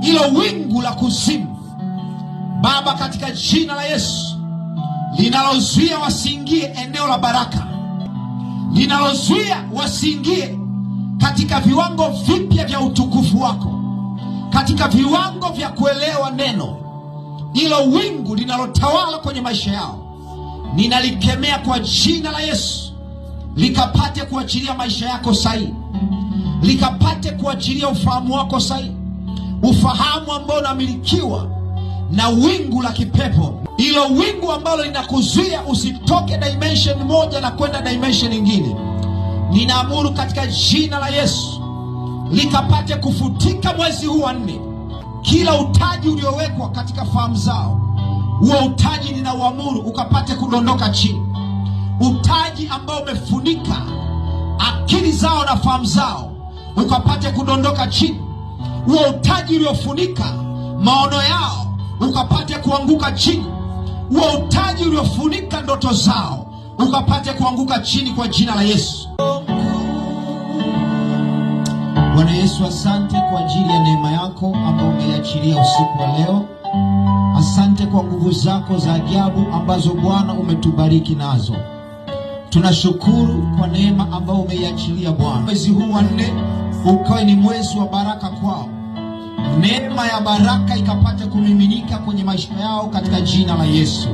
ilo wingu la kuzimu, Baba, katika jina la Yesu, linalozuia wasiingie eneo la baraka, linalozuia wasiingie katika viwango vipya vya utukufu wako, katika viwango vya kuelewa neno, ilo wingu linalotawala kwenye maisha yao, ninalikemea kwa jina la Yesu, likapate kuachilia maisha yako sahihi, likapate kuachilia ufahamu wako sahihi, ufahamu ambao unamilikiwa na wingu la kipepo, ilo wingu ambalo linakuzuia usitoke dimension moja na kwenda dimension nyingine. Ninaamuru katika jina la Yesu, likapate kufutika mwezi huu wa 4. Kila utaji uliowekwa katika fahamu zao, huo utaji ninauamuru ukapate kudondoka chini. Utaji ambao umefunika akili zao na fahamu zao, ukapate kudondoka chini. Huo utaji uliofunika maono yao, ukapate kuanguka chini. Huo utaji uliofunika ndoto zao, ukapate kuanguka chini kwa jina la Yesu. Bwana Yesu, asante kwa ajili ya neema yako ambayo umeiachilia usiku wa leo. Asante kwa nguvu zako za ajabu ambazo Bwana umetubariki nazo. Tunashukuru kwa neema ambayo umeiachilia Bwana. Mwezi huu wa 4 ukawe ni mwezi wa baraka kwao. Neema ya baraka ikapate kumiminika kwenye maisha yao katika jina la Yesu.